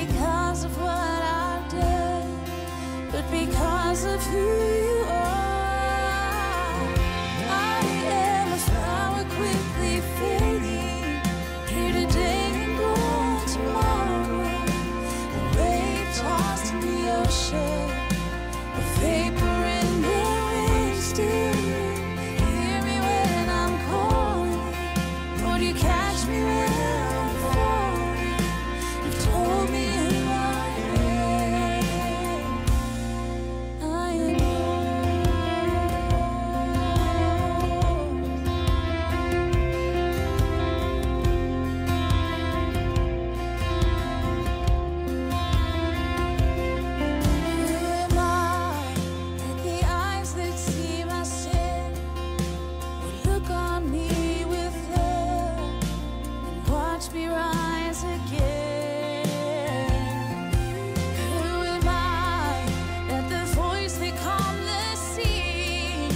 because of what I've done, but because of who you are. I am a flower quickly fading, here today and gone tomorrow. A wave tossed in the ocean, a vapor in the wind still. Hear me when I'm calling, Lord, you catch me when I'm falling. You've told me who I am. I am Who am I that the eyes that see my sin would look on me with love and watch me rise again? Who am I that the voice that calmed the sea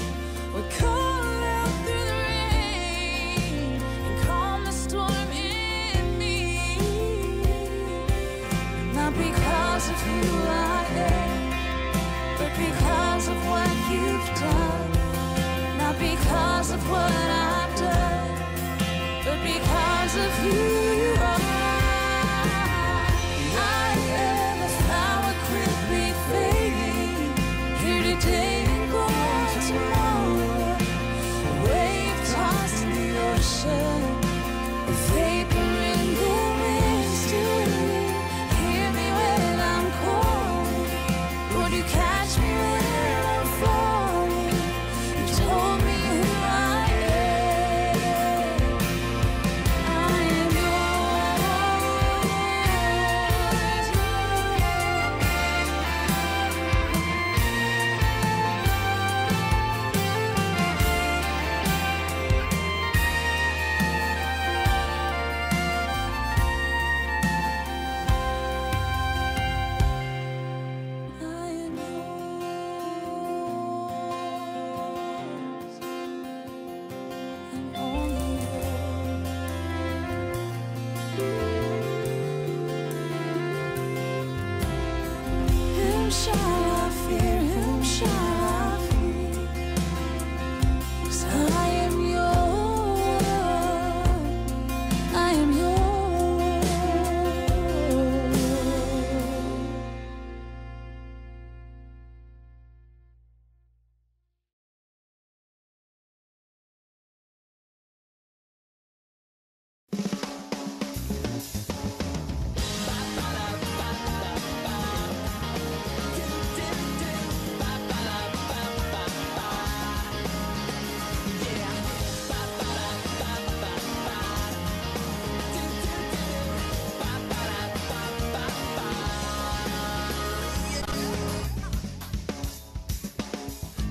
would call out through the rain and calm the storm in me? Not because of who I am, but because of what you've done. Not because of what I've done, but because of who you are. I am a flower quickly fading, here today and gone tomorrow. A wave tossed in the ocean, a vapor in the wind still. Hear me when I'm calling, Lord, you catch me when I'm falling. You told me who I am. I am Whom shall I fear? Whom shall I fear? 'Cause I am yours. I am yours.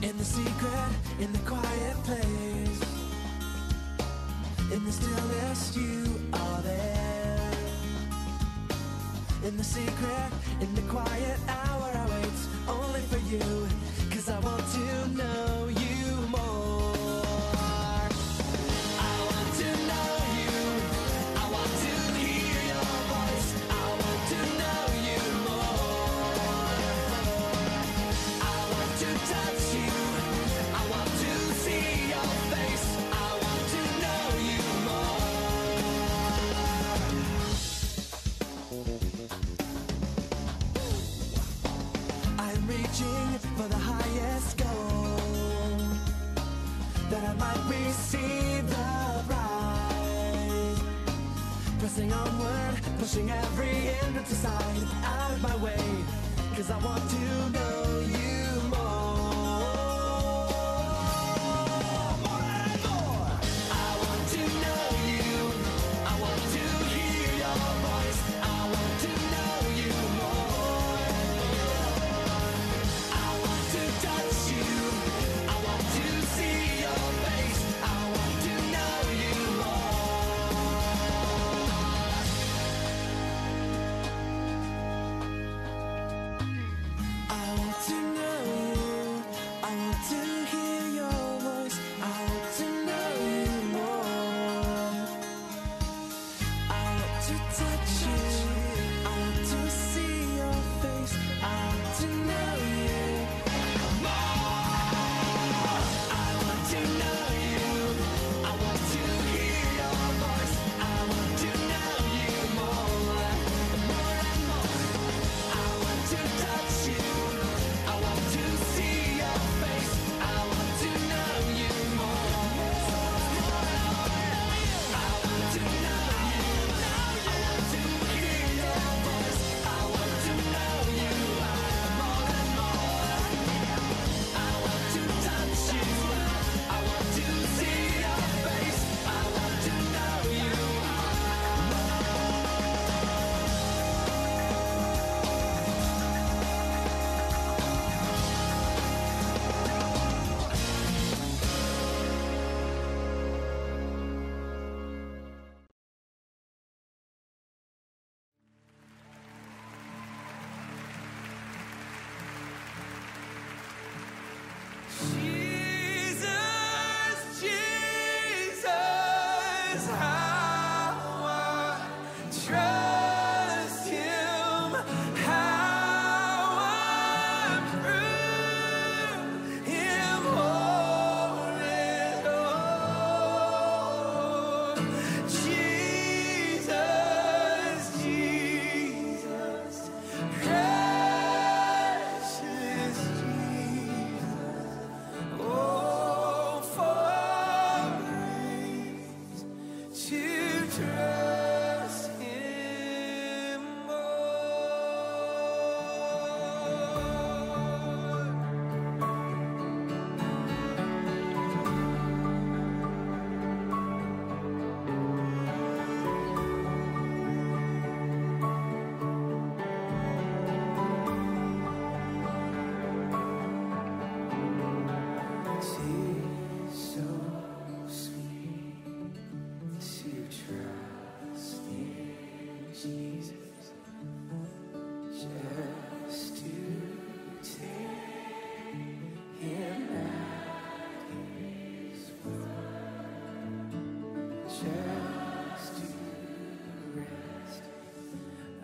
In the secret, in the quiet place, in the stillness, you are there. In the secret, in the quiet hour, I wait only for you, 'cause I want to know you more. I want to know you, I want to hear your voice, I want to know you more. I want to touch you, I want to see your face, I want to know you more. I'm reaching for the highest goal, that I might receive the prize. Pressing onward, pushing every hindrance aside, out of my way, 'cause I want to know you more. More and more. I want to know you, I want to hear your voice, I want to know you more. I want to touch you, I want to see your face, I want to know you more. I want to know you, I want to hear your voice, I want to know you more. I want to touch you, I want to see is how I trust Him, how I prove Him more and more. Jesus, Jesus, precious Jesus. Oh, for grace to trust Him Tis so sweet to trust in Jesus, just to take Him at His word, just to rest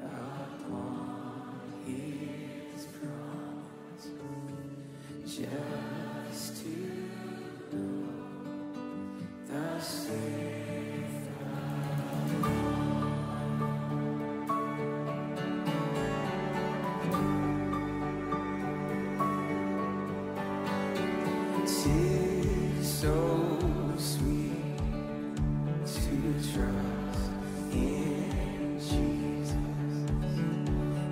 upon His promise, just to know the safe Tis so sweet to trust in Jesus,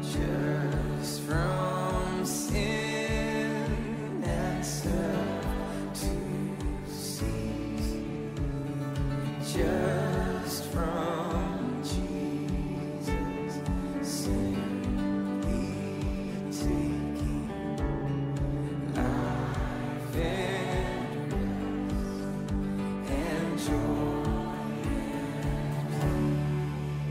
just from sin and self to cease, just from Jesus simply taking life and joy and peace.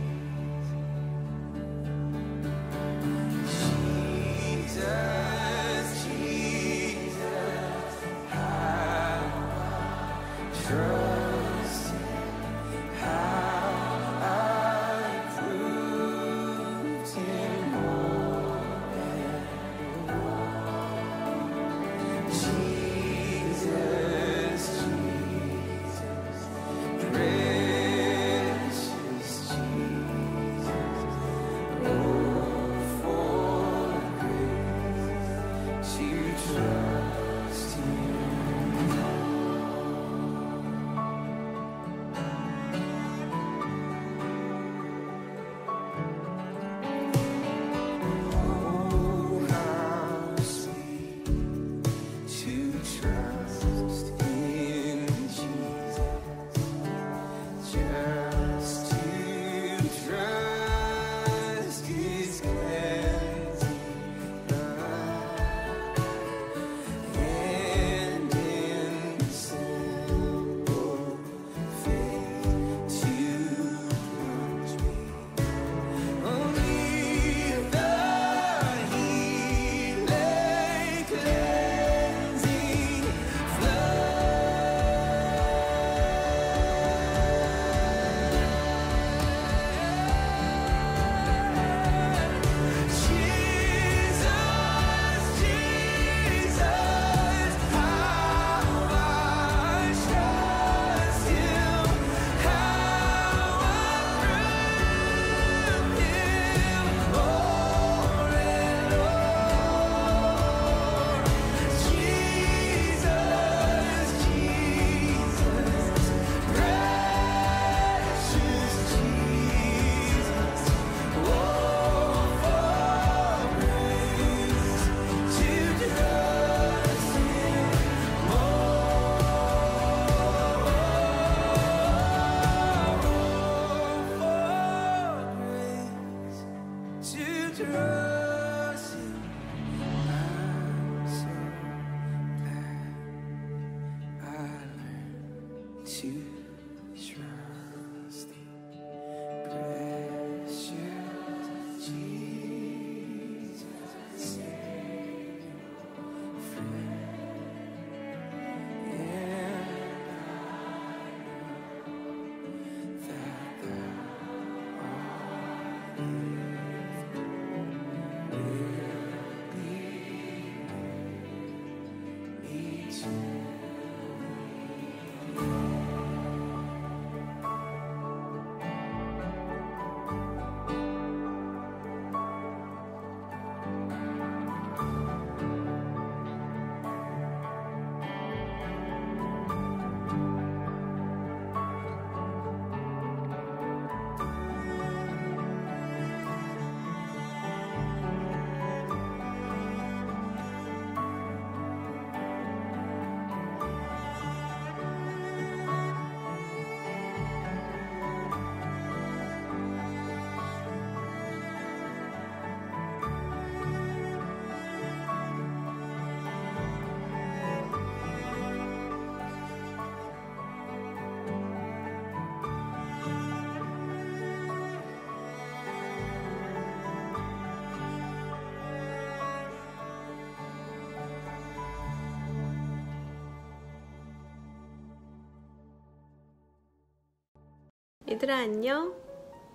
얘들아 안녕?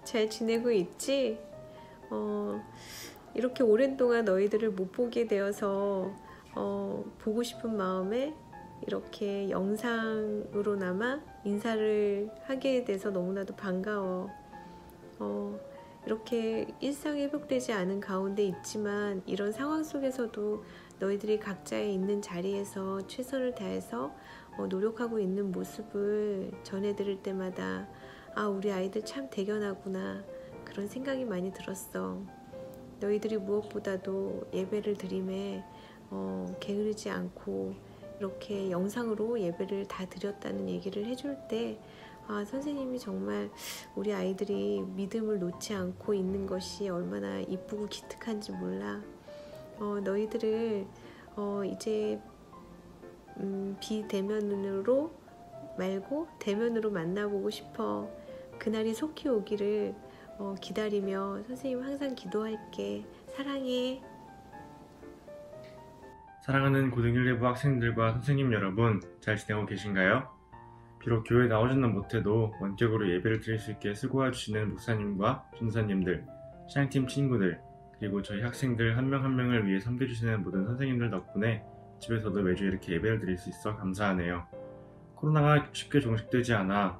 잘 지내고 있지? 이렇게 오랜 동안 너희들을 못 보게 되어서 보고 싶은 마음에 이렇게 영상으로나마 인사를 하게 돼서 너무나도 반가워. 이렇게 일상이 회복되지 않은 가운데 있지만 이런 상황 속에서도 너희들이 각자의 있는 자리에서 최선을 다해서 노력하고 있는 모습을 전해들을 때마다 아, 우리 아이들 참 대견하구나 그런 생각이 많이 들었어. 너희들이 무엇보다도 예배를 드림에 게으르지 않고 이렇게 영상으로 예배를 다 드렸다는 얘기를 해줄 때 아, 선생님이 정말 우리 아이들이 믿음을 놓지 않고 있는 것이 얼마나 이쁘고 기특한지 몰라. 너희들을 이제 비대면으로 말고 대면으로 만나보고 싶어. 그날이 속히 오기를 기다리며 선생님 항상 기도할게. 사랑해. 사랑하는 고등1-2부 학생들과 선생님 여러분, 잘 지내고 계신가요? 비록 교회에 나오지는 못해도 원격으로 예배를 드릴 수 있게 수고해 주시는 목사님과 전도사님들, 신앙팀 친구들, 그리고 저희 학생들 한 명 한 명을 위해 섬겨주시는 모든 선생님들 덕분에 집에서도 매주 이렇게 예배를 드릴 수 있어 감사하네요. 코로나가 쉽게 종식되지 않아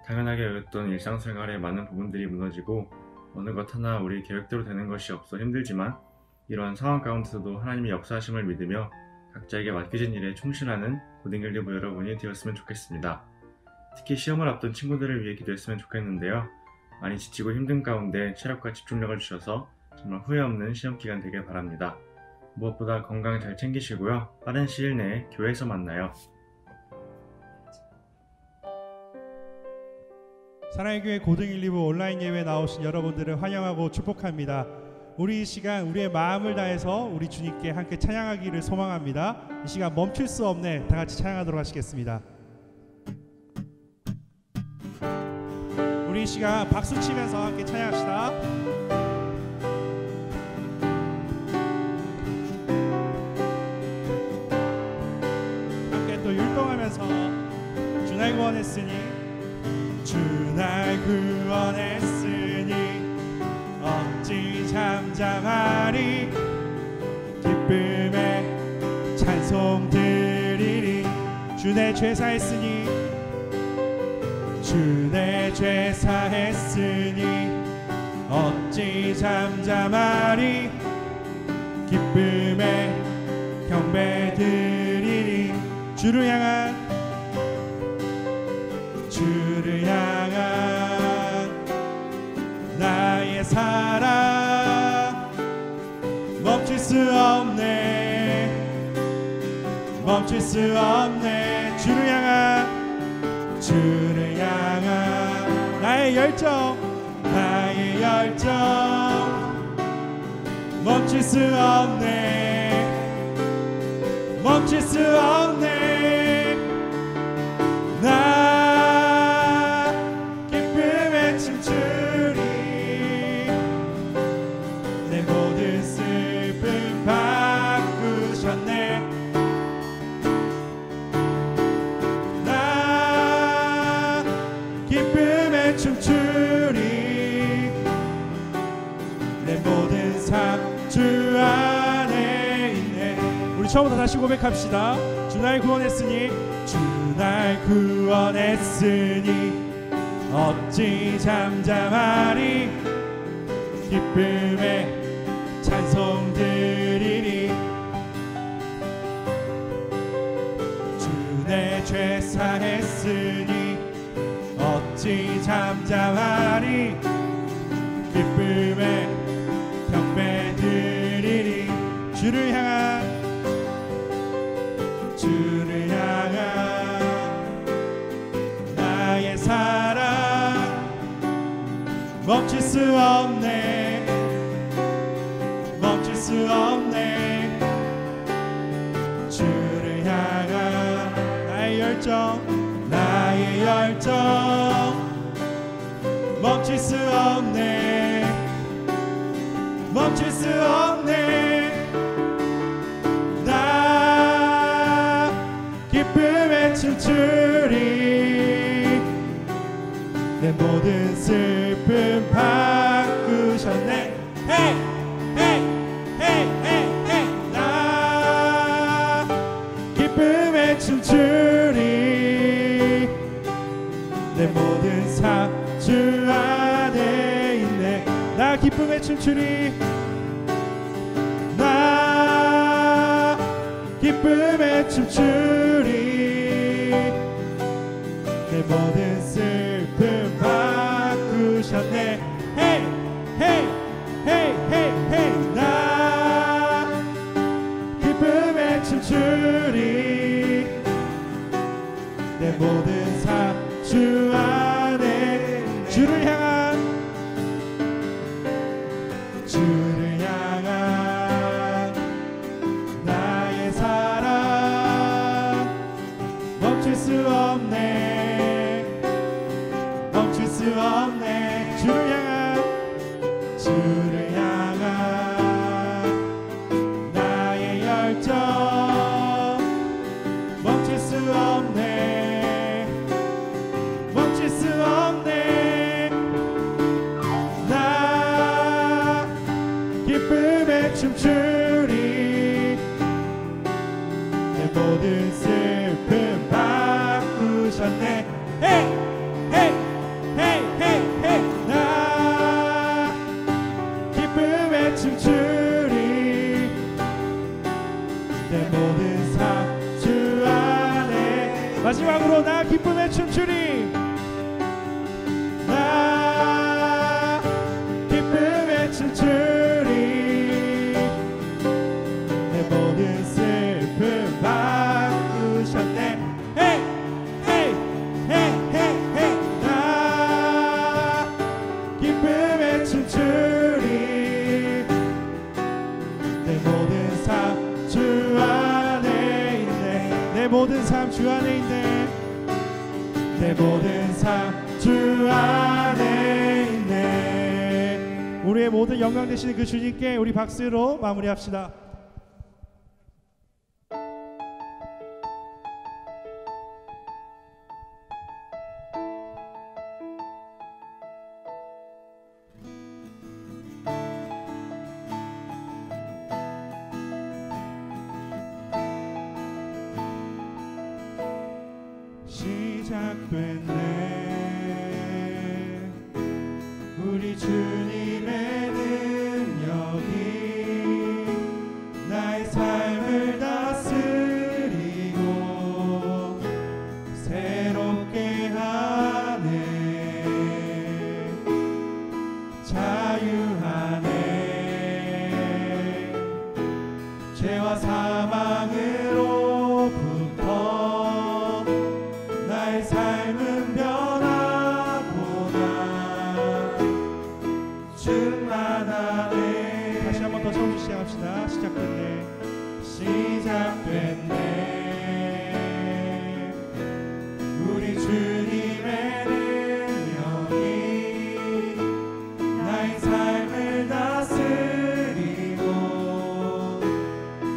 당연하게 여겼던 일상생활의 많은 부분들이 무너지고 어느 것 하나 우리 계획대로 되는 것이 없어 힘들지만 이러한 상황 가운데서도 하나님의 역사하심을 믿으며 각자에게 맡겨진 일에 충실하는 고등1-2부 여러분이 되었으면 좋겠습니다. 특히 시험을 앞둔 친구들을 위해 기도했으면 좋겠는데요. 많이 지치고 힘든 가운데 체력과 집중력을 주셔서 정말 후회 없는 시험기간 되길 바랍니다. 무엇보다 건강 잘 챙기시고요. 빠른 시일 내에 교회에서 만나요. 사랑의 교회 고등1-2부 온라인 예배에 나오신 여러분들을 환영하고 축복합니다. 우리 이 시간 우리의 마음을 다해서 우리 주님께 함께 찬양하기를 소망합니다. 이 시간 멈출 수 없네 다 같이 찬양하도록 하시겠습니다. 우리 이 시간 박수 치면서 함께 찬양합시다. 함께 또 율동하면서 주 날 구원했으니 주 날 구원했으니 어찌 잠잠하리 기쁨에 찬송 드리리 주 내 죄 사했으니 주 내 죄 사했으니 어찌 잠잠하리 기쁨에 경배 드리리 주를 향한 나의 사랑 멈출 수 없네 멈출 수 없네 주를 향한 나의 열정 멈출 수 없네 멈출 수 없네 나 기쁨에 춤추리 내 모든 슬픔 바꾸셨네 나 기쁨에 춤추리 내 모든 삶 주 안에 있네 우리 처음부터 다시 고백합시다. 주 날 구원했으니 주 날 구원했으니 어찌 잠잠하리 기쁨에 찬송 드리리 주 내 죄 사했으니 어찌 잠잠하리 기쁨에 경배 드리리 주를 향한 나의 사랑 멈출 수 없네 멈출 수 없네 주를 향한 나의 열정 멈출 수 없네 멈출 수 없네 나 기쁨에 춤추리 내 내 모든 슬픔 바꾸셨네. 헤이 헤이 헤이 헤이 헤이 나 기쁨에 춤추리. 내 모든 삶 주 안에 있네. 나 기쁨에 춤추리. 나 기쁨에 춤추리. 내 모든 슬픔 바꾸셨네. 헤이 헤이 헤이 헤이 헤이 나 기쁨에 춤추리. 내 모든 삶 주 안에 주를 향한 나의 사랑 멈출 수 없네. 멈출 수 없네. 주를 향한 나의 열정 멈출 수 없네. 멈출 수 없네. 나 기쁨에 춤추리. 내 모든 슬픔 바꾸셨네. 헤이 헤이 헤이 헤이 헤이 나 기쁨에 춤추리. 내 모든 삶 주 안에. 마지막으로 나 기쁨에 춤추리. 나 기쁨에 춤추리. 내 모든 슬픔 바꾸셨네. 헤이 헤이 헤이 헤이 헤이 나 기쁨에 춤추리. 내 모든 삶 주 안에 있네. 내 모든 삶 주 안에 있네. 내 모든 삶 주 안에 있네. 우리의 모든 영광 되시는 그 주님께 우리 박수로 마무리합시다. 시작됐네. 우리 주님의 능력이 나의 삶을 다스리고 새롭게 하네. 자유하네. 죄와 사망으로부터 나의 삶은 변하구나. 충만하네. 다시 한 번 더 처음 시작합시다. 시작됐네. 시작됐네. 우리 주님의 능력이 나의 삶을 다스리고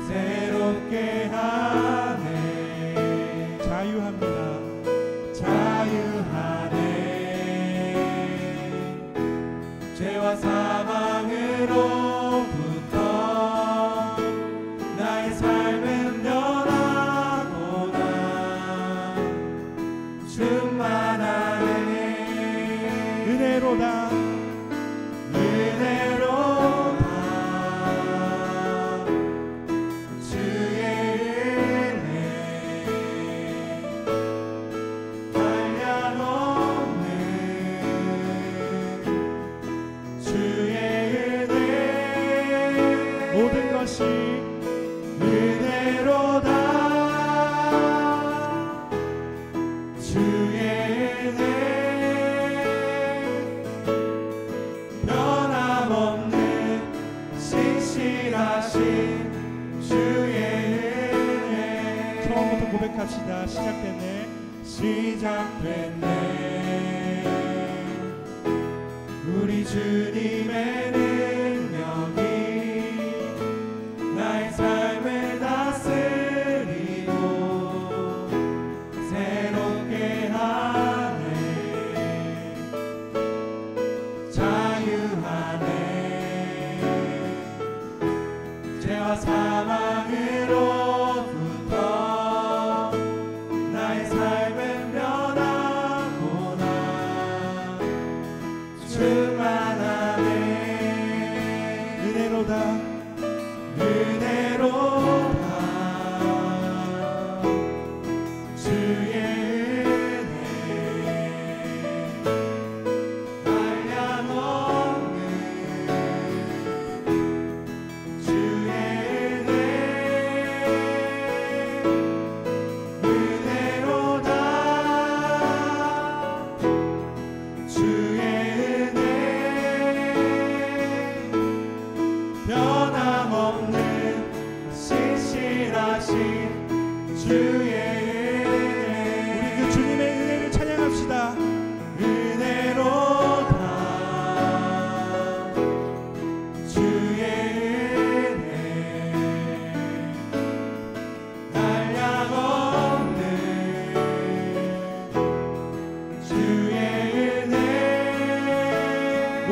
새롭게 하네. 자유합니다. 죄와 사망으로부터 나의 삶은 변하구나. 충만하네. 은혜로다. 은혜로다. 주의 은혜 한량없는 주의 은혜. 모든 것이 은혜로다. 주의 은혜 변함없는 신실하신 주의 은혜. 처음부터 고백합시다. 시작됐네. 시작됐네. 우리 주님의 능력이 나의 삶을 다스리고 새롭게 하네.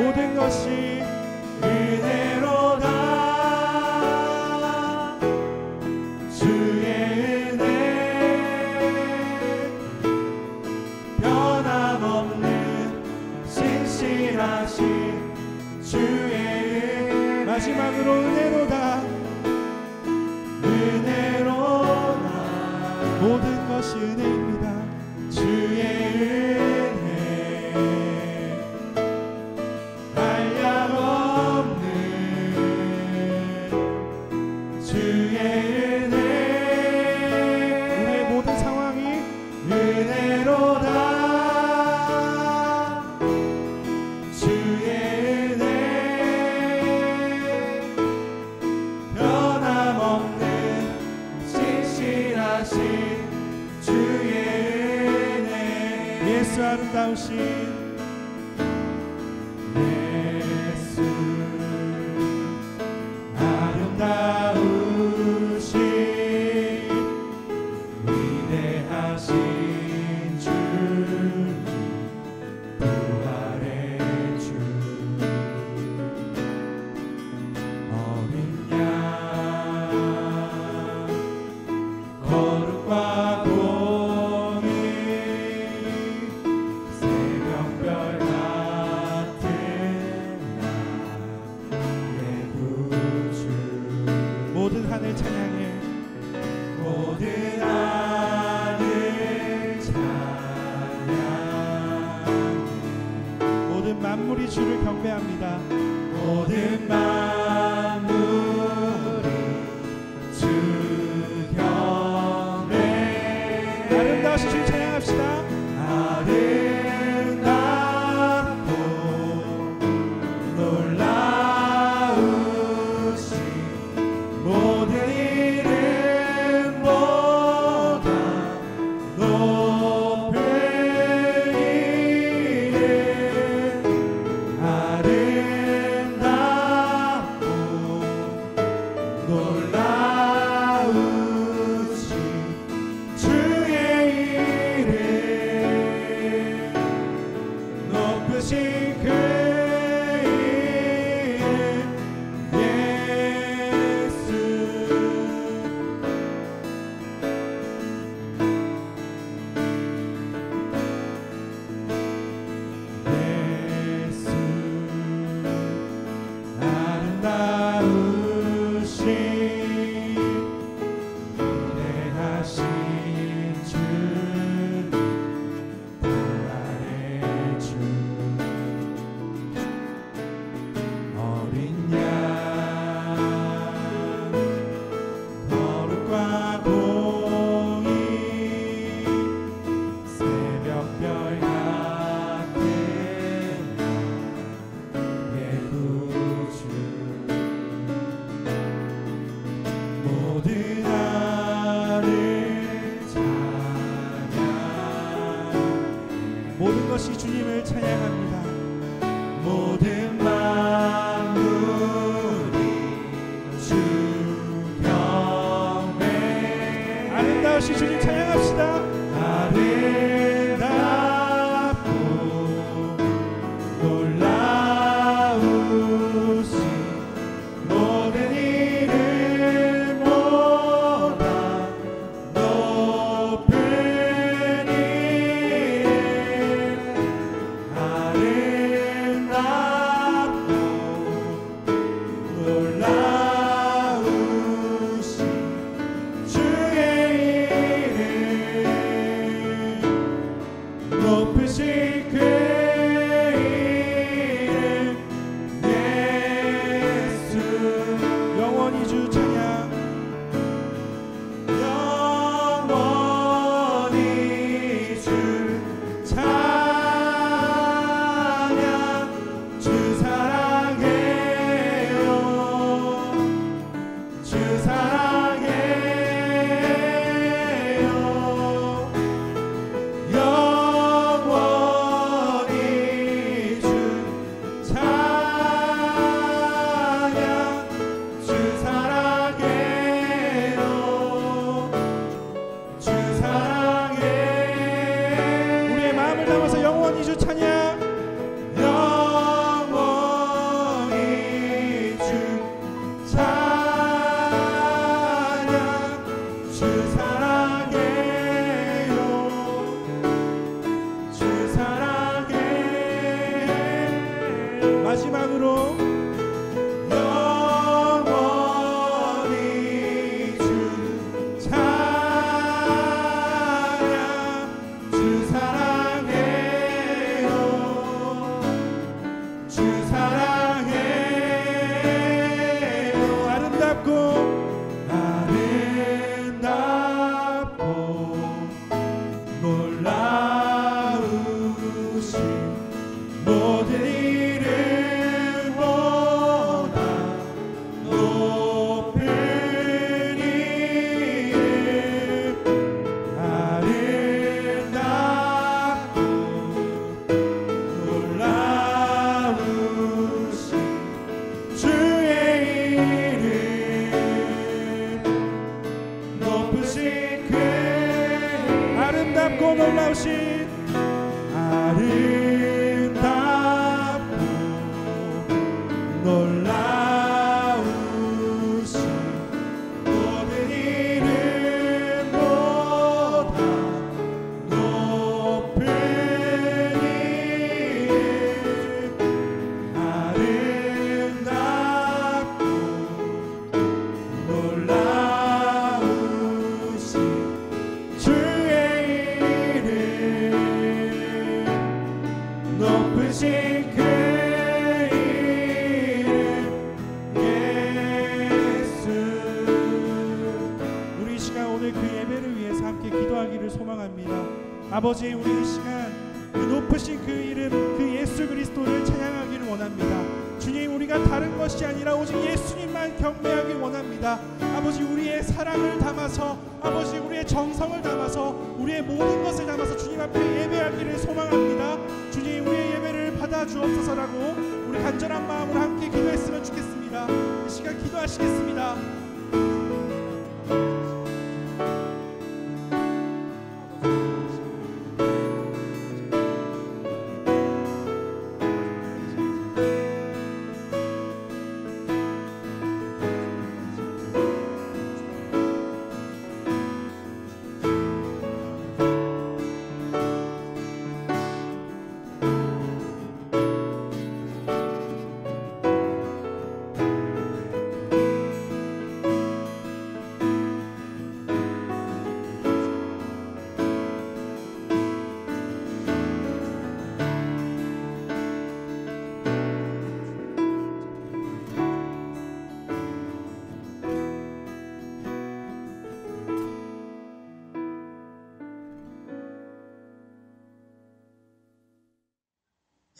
모든 것이 은혜로다. 주의 은혜 변함없는 신실하신 주의 은혜. 마지막으로 은혜로다. 은혜로다. 모든 것이 은혜입니다. 주의 은혜 한량없는 주의 은혜. 우리의 모든 상황이 은혜로다. 주의 은혜 변함없는 신실하신 주의 은혜. 예수 아름다우신 예수 아름다우신 위대하신 주 부활의 주 어린 양 거룩과 공의 새벽별 같은 나의 구주. 모든 하늘 찬양해. 모든 하늘 찬양. 모든 만물이 주를 경배합니다. 모든 만물이 주 경배. 아름다우신 주님 찬양합시다. 아름답고 놀라우신 모든 이름보다 높은 이름. 아름답고 놀라우신 주의 이름. 높으신 그 이름 예수. 예수 아름다우신 위대하신 주 부활의 주 어린 양 거룩과 공의 새벽별 같은 나의 구주. 모든 하늘 찬양. 모든 것이 주님을 찬양합니다. 모든 만물이 주 경배. 아름다우신 주님 찬양합시다. 아름답고 놀라우신 모든 이름보다 높은 이름. 아름답고 마지막으로 영원히 주 찬양 주 사랑해요 주 사랑해요 아름답고 놀라우신 모든 이름보다 높은 이름 아름답고 놀라우신 주의 이름 높으신 그 아름답고 놀라우신 아름답고 놀라우신 모든 이름보다 높은 이름 아름답고 놀라우신 주의 이름 높으신 그 이름 예수 우리 이 시간 오늘 그 예배를 위해서 함께 기도하기를 소망합니다. 아버지 우리 이 시간 그 높으신 그 이름 그 예수 그리스도를 찬양하기를 원합니다. 주님 우리가 다른 것이 아니라 오직 예수님만 경배하길 원합니다. 아버지 우리의 사랑을 담아서 아버지 우리의 정성을 담아서 우리의 모든 것을 담아서 주님 앞에 예배하기를 소망합니다. 주님 우리의 예배를 받아주옵소서라고 우리 간절한 마음으로 함께 기도했으면 좋겠습니다. 이 시간 기도하시겠습니다.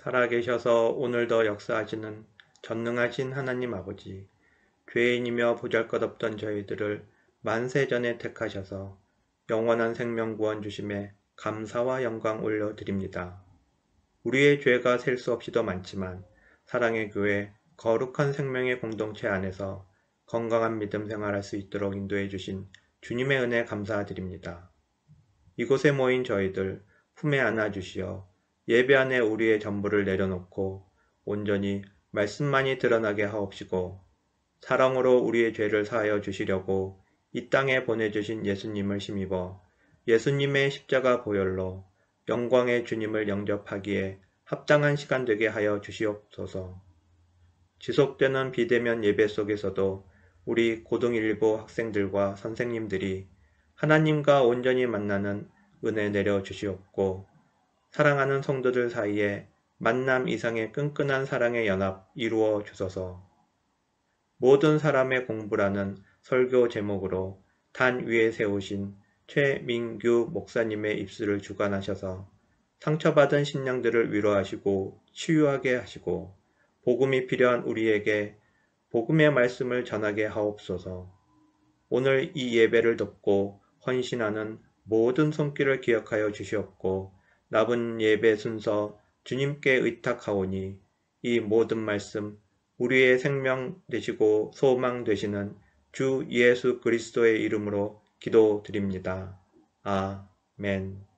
살아계셔서 오늘도 역사하시는 전능하신 하나님 아버지, 죄인이며 보잘것없던 저희들을 만세전에 택하셔서 영원한 생명 구원 주심에 감사와 영광 올려드립니다. 우리의 죄가 셀 수 없이도 많지만 사랑의 교회 거룩한 생명의 공동체 안에서 건강한 믿음 생활할 수 있도록 인도해 주신 주님의 은혜 감사드립니다. 이곳에 모인 저희들 품에 안아주시어 예배 안에 우리의 전부를 내려놓고 온전히 말씀만이 드러나게 하옵시고 사랑으로 우리의 죄를 사하여 주시려고 이 땅에 보내주신 예수님을 힘입어 예수님의 십자가 보혈로 영광의 주님을 영접하기에 합당한 시간 되게 하여 주시옵소서. 지속되는 비대면 예배 속에서도 우리 고등1부 학생들과 선생님들이 하나님과 온전히 만나는 은혜 내려 주시옵고 사랑하는 성도들 사이에 만남 이상의 끈끈한 사랑의 연합 이루어 주소서. 모든 사람의 공부라는 설교 제목으로 단 위에 세우신 최민규 목사님의 입술을 주관하셔서 상처받은 신령들을 위로하시고 치유하게 하시고 복음이 필요한 우리에게 복음의 말씀을 전하게 하옵소서. 오늘 이 예배를 돕고 헌신하는 모든 손길을 기억하여 주시옵고 남은 예배 순서 주님께 의탁하오니 이 모든 말씀 우리의 생명 되시고 소망 되시는 주 예수 그리스도의 이름으로 기도드립니다. 아멘.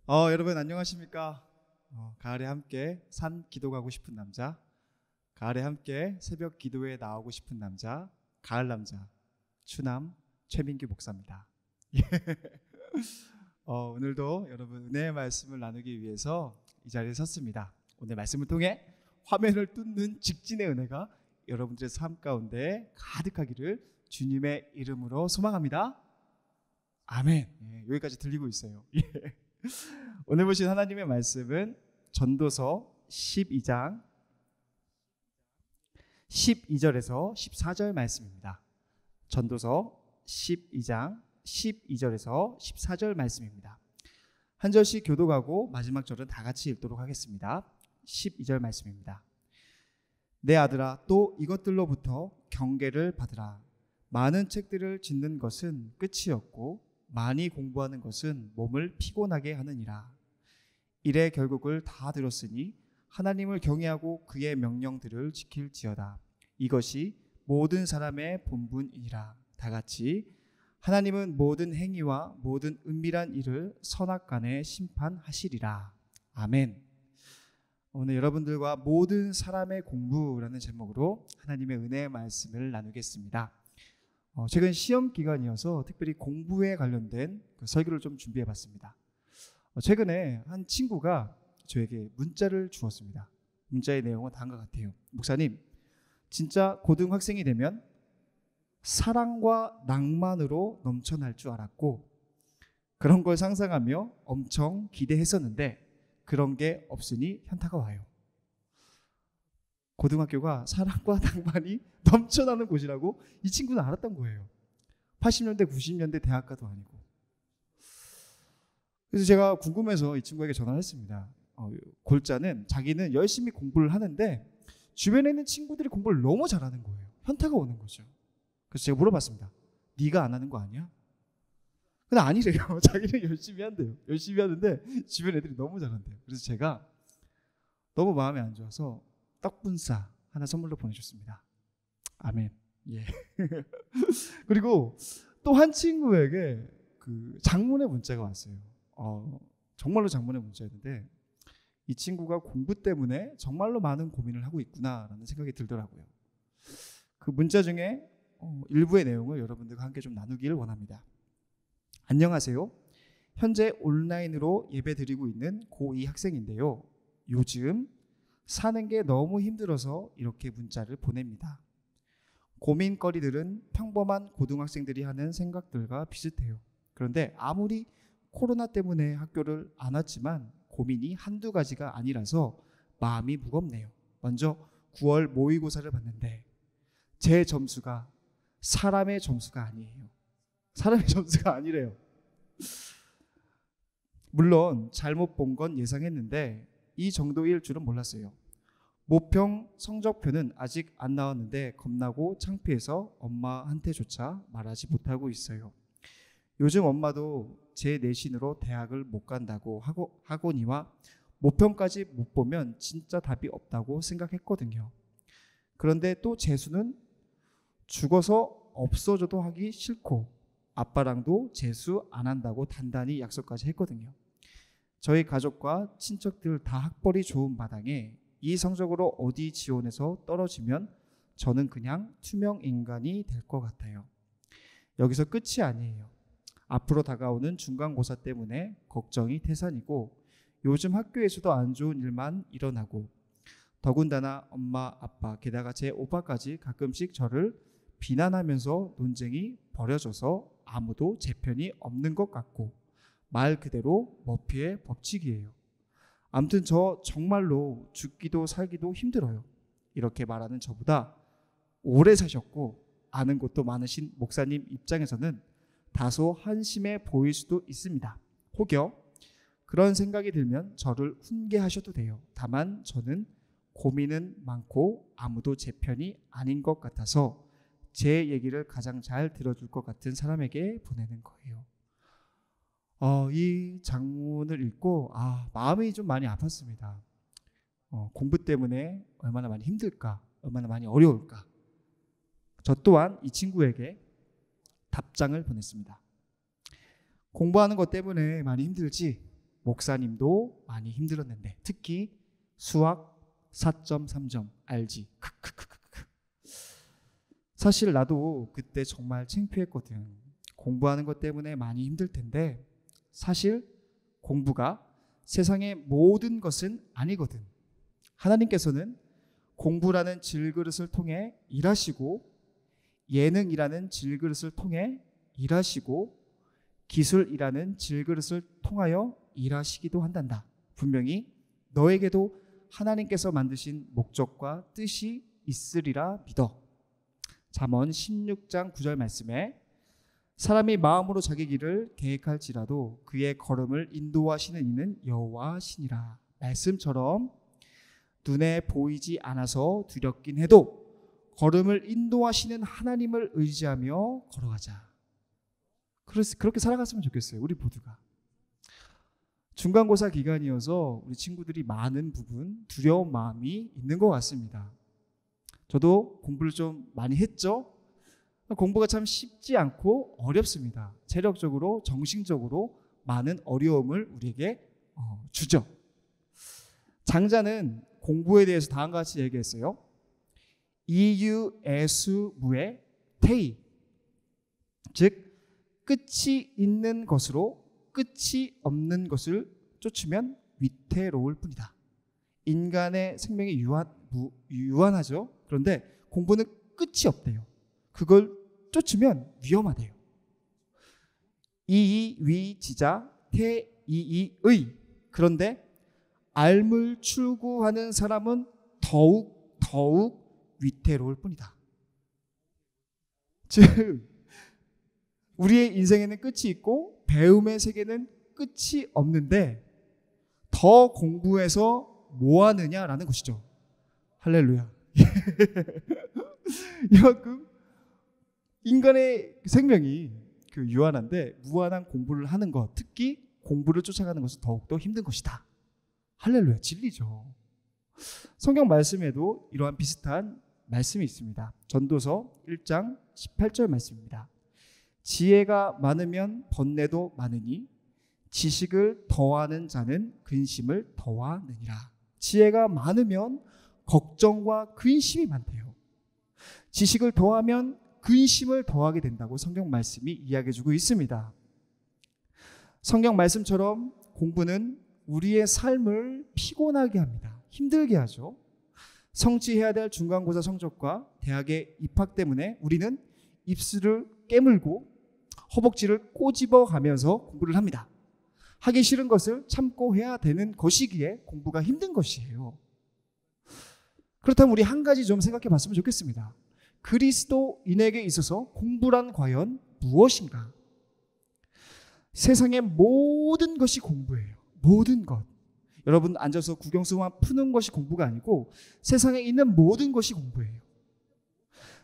여러분 안녕하십니까? 가을에 함께 산 기도 가고 싶은 남자, 가을에 함께 새벽 기도에 나오고 싶은 남자, 가을 남자, 추남 최민규 목사입니다. 오늘도 여러분 은혜의 말씀을 나누기 위해서 이 자리에 섰습니다. 오늘 말씀을 통해 화면을 뚫는 직진의 은혜가 여러분들의 삶 가운데 가득하기를 주님의 이름으로 소망합니다. 아멘. 여기까지 들리고 있어요. 오늘 보신 하나님의 말씀은 전도서 12장 12절에서 14절 말씀입니다. 전도서 12장 12절에서 14절 말씀입니다. 한 절씩 교독하고 마지막 절은 다 같이 읽도록 하겠습니다. 12절 말씀입니다. 내 아들아, 또 이것들로부터 경계를 받으라. 많은 책들을 짓는 것은 끝이 없고 많이 공부하는 것은 몸을 피곤하게 하느니라. 일의 결국을 다 들었으니 하나님을 경외하고 그의 명령들을 지킬지어다. 이것이 모든 사람의 본분이니라. 다 같이 하나님은 모든 행위와 모든 은밀한 일을 선악간에 심판하시리라. 아멘. 오늘 여러분들과 모든 사람의 공부라는 제목으로 하나님의 은혜의 말씀을 나누겠습니다. 최근 시험 기간이어서 특별히 공부에 관련된 설교를 좀 준비해봤습니다. 최근에 한 친구가 저에게 문자를 주었습니다. 문자의 내용은 다음과 같아요. 목사님, 진짜 고등학생이 되면 사랑과 낭만으로 넘쳐날 줄 알았고 그런 걸 상상하며 엄청 기대했었는데 그런 게 없으니 현타가 와요. 고등학교가 사랑과 낭만이 넘쳐나는 곳이라고 이 친구는 알았던 거예요. 80년대 90년대 대학가도 아니고. 그래서 제가 궁금해서 이 친구에게 전화를 했습니다. 골자는 자기는 열심히 공부를 하는데 주변에 있는 친구들이 공부를 너무 잘하는 거예요. 현타가 오는 거죠. 그래서 제가 물어봤습니다. 네가 안 하는 거 아니야? 근데 아니래요. 자기는 열심히 한대요. 열심히 하는데 주변 애들이 너무 잘한대요. 그래서 제가 너무 마음에 안 좋아서 떡분싸 하나 선물로 보내줬습니다. 아멘. 예. 그리고 또 한 친구에게 그 장문의 문자가 왔어요. 정말로 장문의 문자였는데 이 친구가 공부 때문에 정말로 많은 고민을 하고 있구나라는 생각이 들더라고요. 그 문자 중에 일부의 내용을 여러분들과 함께 좀 나누기를 원합니다. 안녕하세요. 현재 온라인으로 예배드리고 있는 고2 학생인데요. 요즘 사는 게 너무 힘들어서 이렇게 문자를 보냅니다. 고민거리들은 평범한 고등학생들이 하는 생각들과 비슷해요. 그런데 아무리 코로나 때문에 학교를 안 왔지만 고민이 한두 가지가 아니라서 마음이 무겁네요. 먼저 9월 모의고사를 봤는데 제 점수가 사람의 점수가 아니에요. 사람의 점수가 아니래요. 물론 잘못 본 건 예상했는데 이 정도일 줄은 몰랐어요. 모평 성적표는 아직 안 나왔는데 겁나고 창피해서 엄마한테조차 말하지 못하고 있어요. 요즘 엄마도 제 내신으로 대학을 못 간다고 학원이와 모평까지 못 보면 진짜 답이 없다고 생각했거든요. 그런데 또 재수는 죽어서 없어져도 하기 싫고 아빠랑도 재수 안 한다고 단단히 약속까지 했거든요. 저희 가족과 친척들 다 학벌이 좋은 마당에 이 성적으로 어디 지원해서 떨어지면 저는 그냥 투명 인간이 될 것 같아요. 여기서 끝이 아니에요. 앞으로 다가오는 중간고사 때문에 걱정이 태산이고 요즘 학교에서도 안 좋은 일만 일어나고 더군다나 엄마, 아빠, 게다가 제 오빠까지 가끔씩 저를 비난하면서 논쟁이 벌어져서 아무도 제 편이 없는 것 같고 말 그대로 머피의 법칙이에요. 아무튼 저 정말로 죽기도 살기도 힘들어요. 이렇게 말하는 저보다 오래 사셨고 아는 것도 많으신 목사님 입장에서는 다소 한심해 보일 수도 있습니다. 혹여 그런 생각이 들면 저를 훈계하셔도 돼요. 다만 저는 고민은 많고 아무도 제 편이 아닌 것 같아서 제 얘기를 가장 잘 들어줄 것 같은 사람에게 보내는 거예요. 이 장문을 읽고 마음이 좀 많이 아팠습니다. 공부 때문에 얼마나 많이 힘들까, 얼마나 많이 어려울까. 저 또한 이 친구에게 답장을 보냈습니다. 공부하는 것 때문에 많이 힘들지? 목사님도 많이 힘들었는데 특히 수학 4.3점 알지? 사실 나도 그때 정말 창피했거든. 공부하는 것 때문에 많이 힘들 텐데 사실 공부가 세상의 모든 것은 아니거든. 하나님께서는 공부라는 질그릇을 통해 일하시고 예능이라는 질그릇을 통해 일하시고 기술이라는 질그릇을 통하여 일하시기도 한단다. 분명히 너에게도 하나님께서 만드신 목적과 뜻이 있으리라 믿어. 잠언 16장 9절 말씀에 사람이 마음으로 자기 길을 계획할지라도 그의 걸음을 인도하시는 이는 여호와시니라. 말씀처럼 눈에 보이지 않아서 두렵긴 해도 걸음을 인도하시는 하나님을 의지하며 걸어가자. 그렇게 살아갔으면 좋겠어요. 우리 모두가. 중간고사 기간이어서 우리 친구들이 많은 부분 두려운 마음이 있는 것 같습니다. 저도 공부를 좀 많이 했죠. 공부가 참 쉽지 않고 어렵습니다. 체력적으로 정신적으로 많은 어려움을 우리에게 주죠. 장자는 공부에 대해서 다음과 같이 얘기했어요. 이유애수무의 태이, 즉 끝이 있는 것으로 끝이 없는 것을 쫓으면 위태로울 뿐이다. 인간의 생명이 유한하죠. 그런데 공부는 끝이 없대요. 그걸 쫓으면 위험하대요. 이위지자 태이의. 그런데 알물 추구하는 사람은 더욱 위태로울 뿐이다. 즉 우리의 인생에는 끝이 있고 배움의 세계는 끝이 없는데 더 공부해서 뭐 하느냐라는 것이죠. 할렐루야. 이만큼 인간의 생명이 유한한데 무한한 공부를 하는 것, 특히 공부를 쫓아가는 것은 더욱더 힘든 것이다. 할렐루야. 진리죠. 성경 말씀에도 이러한 비슷한 말씀이 있습니다. 전도서 1장 18절 말씀입니다. 지혜가 많으면 번뇌도 많으니 지식을 더하는 자는 근심을 더하느니라. 지혜가 많으면 걱정과 근심이 많대요. 지식을 더하면 근심을 더하게 된다고 성경 말씀이 이야기해주고 있습니다. 성경 말씀처럼 공부는 우리의 삶을 피곤하게 합니다. 힘들게 하죠. 성취해야 될 중간고사 성적과 대학의 입학 때문에 우리는 입술을 깨물고 허벅지를 꼬집어 가면서 공부를 합니다. 하기 싫은 것을 참고 해야 되는 것이기에 공부가 힘든 것이에요. 그렇다면 우리 한 가지 좀 생각해 봤으면 좋겠습니다. 그리스도인에게 있어서 공부란 과연 무엇인가? 세상의 모든 것이 공부예요. 모든 것. 여러분 앉아서 국영수만 푸는 것이 공부가 아니고 세상에 있는 모든 것이 공부예요.